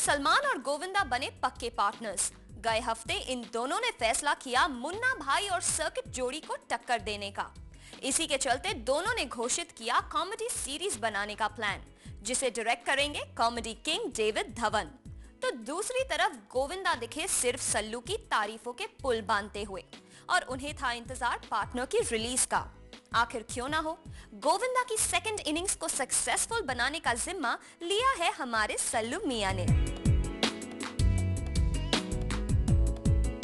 सलमान और गोविंदा बने पक्के पार्टनर्स। गए हफ्ते इन दोनों ने फैसला किया मुन्ना भाई और सर्किट जोड़ी को टक्कर देने का। इसी के चलते दोनों ने घोषित किया कॉमेडी सीरीज बनाने का प्लान, जिसे डायरेक्ट करेंगे कॉमेडी किंग डेविड धवन। तो दूसरी तरफ गोविंदा दिखे सिर्फ सल्लू की तारीफों के पुल बांधते हुए, और उन्हें था इंतजार पार्टनर की रिलीज का। आखिर क्यों ना हो, गोविंदा की सेकंड इनिंग्स को सक्सेसफुल बनाने का जिम्मा लिया है हमारे सल्लू मियां ने।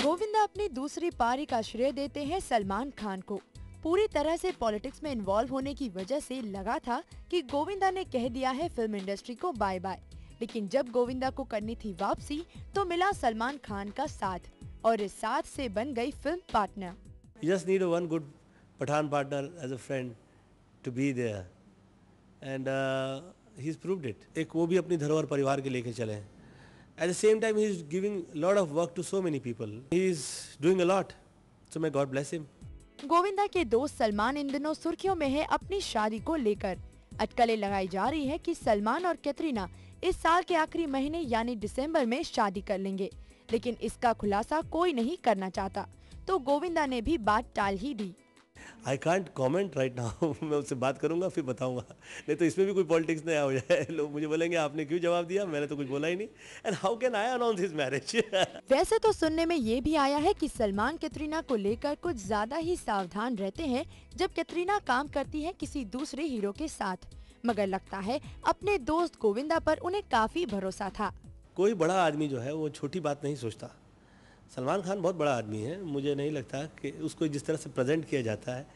गोविंदा अपनी दूसरी पारी का श्रेय देते हैं सलमान खान को। पूरी तरह से पॉलिटिक्स में इन्वॉल्व होने की वजह से लगा था कि गोविंदा ने कह दिया है फिल्म इंडस्ट्री को बाय बाय, लेकिन जब गोविंदा को करनी थी वापसी तो मिला सलमान खान का साथ, और इस साथ से बन गई film partner. You just need one good Pathan partner as a friend to be there, and he's proved it. एक वो भी अपनी धरोहर परिवार के लेके चले हैं। At the same time, he is giving lot of work to so many people. He is doing a lot, so may God bless him. Govinda के दोस्त सलमान इन दिनों सुर्खियों में है अपनी शादी को लेकर। अटकलें लगाई जा रही है कि सलमान और कैटरीना इस साल के आखिरी महीने यानी दिसंबर में शादी कर लेंगे, लेकिन इसका खुलासा कोई नहीं करना चाहता, तो गोविंदा ने भी बात टाल ही दी। I can't comment right now. मैं उससे बात करूंगा फिर बताऊंगा, नहीं तो इसमें भी कोई पॉलिटिक्स नया हो जाए। लोग मुझे बोलेंगे आपने क्यों जवाब दिया, मैंने तो कुछ बोला ही नहीं। And how can I announce his marriage? वैसे तो सुनने में ये भी आया है कि सलमान कैटरीना को लेकर कुछ ज्यादा ही सावधान रहते हैं जब कैटरीना काम करती है किसी दूसरे हीरो के साथ, मगर लगता है अपने दोस्त गोविंदा पर उन्हें काफी भरोसा था। कोई बड़ा आदमी जो है वो छोटी बात नहीं सोचता। सलमान खान बहुत बड़ा आदमी है, मुझे नहीं लगता कि उसको जिस तरह से प्रेजेंट किया जाता है,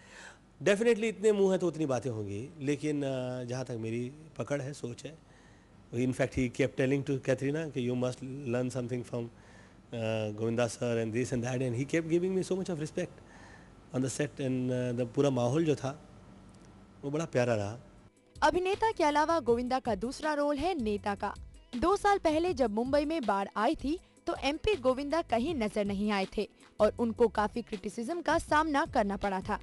डेफिनेटली इतने मुंह हैं तो उतनी बातें होंगी, लेकिन जहाँ तक मेरी पकड़ है, सोच है, in fact he kept telling to Katrina कि you must learn something from Govinda sir and this and that, and he kept giving me so much of respect on the set, and the पूरा माहौल जो था वो बड़ा प्यारा रहा। अभिनेता के अलावा गोविंदा का दूसरा रोल है नेता का। 2 साल पहले जब मुंबई में बाढ़ आई थी तो एमपी गोविंदा कहीं नजर नहीं आए थे और उनको काफी क्रिटिसिज्म का सामना करना पड़ा था,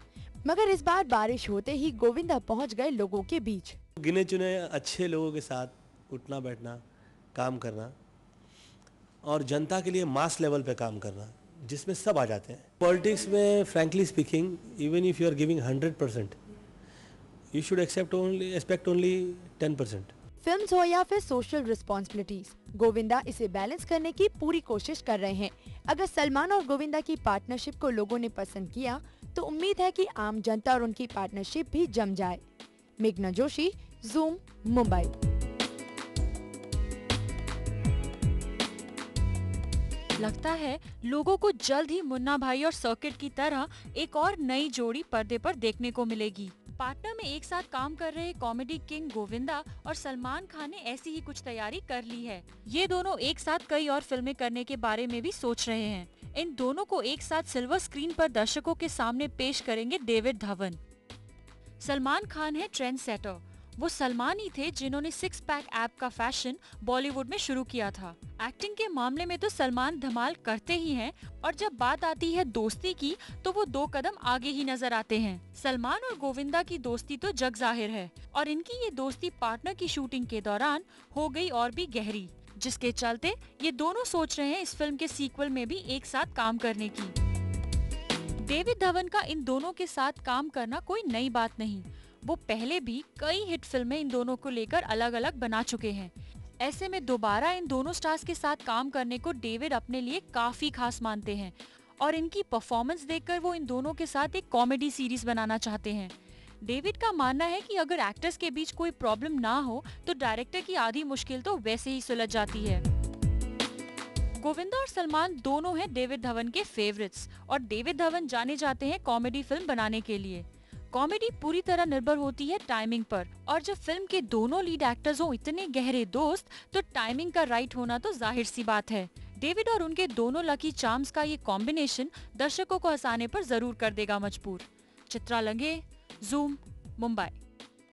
मगर इस बार बारिश होते ही गोविंदा पहुंच गए लोगों के बीच। गिने चुने अच्छे लोगों के साथ उठना बैठना, काम करना और जनता के लिए मास लेवल पे काम करना, जिसमें सब आ जाते हैं। पॉलिटिक्स में frankly speaking, even if you are giving 100%, you should accept only 10%। Films हो या फिर सोशल रिस्पॉन्सिबिलिटीज, गोविंदा इसे बैलेंस करने की पूरी कोशिश कर रहे हैं। अगर सलमान और गोविंदा की पार्टनरशिप को लोगों ने पसंद किया तो उम्मीद है कि आम जनता और उनकी पार्टनरशिप भी जम जाए। मेघना जोशी, ज़ूम, मुंबई। लगता है लोगों को जल्द ही मुन्ना भाई और सर्किट की तरह एक और नई जोड़ी पर्दे पर देखने को मिलेगी। पार्टनर में एक साथ काम कर रहे कॉमेडी किंग गोविंदा और सलमान खान ने ऐसी ही कुछ तैयारी कर ली है। ये दोनों एक साथ कई और फिल्में करने के बारे में भी सोच रहे हैं। इन दोनों को एक साथ सिल्वर स्क्रीन पर दर्शकों के सामने पेश करेंगे डेविड धवन। सलमान खान है ट्रेंड सेटर। वो सलमान ही थे जिन्होंने 6 पैक ऐप का फैशन बॉलीवुड में शुरू किया था। एक्टिंग के मामले में तो सलमान धमाल करते ही हैं, और जब बात आती है दोस्ती की तो वो 2 कदम आगे ही नजर आते हैं। सलमान और गोविंदा की दोस्ती तो जग जाहिर है, और इनकी ये दोस्ती पार्टनर की शूटिंग के दौरान हो गई और भी गहरी, जिसके चलते ये दोनों सोच रहे हैं इस फिल्म के सीक्वल में भी एक साथ काम करने की। डेविड धवन का इन दोनों के साथ काम करना कोई नई बात नहीं, वो पहले भी कई हिट फिल्में इन दोनों को लेकर अलग अलग बना चुके हैं। ऐसे में दोबारा इन दोनों स्टार्स के साथ काम करने को डेविड अपने लिए काफी खास मानते हैं, और इनकी परफॉर्मेंस देखकर वो इन दोनों के साथ एक कॉमेडी सीरीज बनाना चाहते हैं। डेविड का मानना है कि अगर एक्टर्स के बीच कोई प्रॉब्लम ना हो तो डायरेक्टर की आधी मुश्किल तो वैसे ही सुलझ जाती है। गोविंदा और सलमान दोनों हैं डेविड धवन के फेवरेट्स, और डेविड धवन जाने जाते हैं कॉमेडी फिल्म बनाने के लिए। कॉमेडी पूरी तरह निर्भर होती है टाइमिंग पर, और जब फिल्म के दोनों लीड एक्टर्स हो इतने गहरे दोस्त तो टाइमिंग का राइट होना तो जाहिर सी बात है। डेविड और उनके दोनों लकी चार्म्स का ये कॉम्बिनेशन दर्शकों को हंसाने पर जरूर कर देगा मजबूर। चित्रा लंगे, ज़ूम, मुंबई।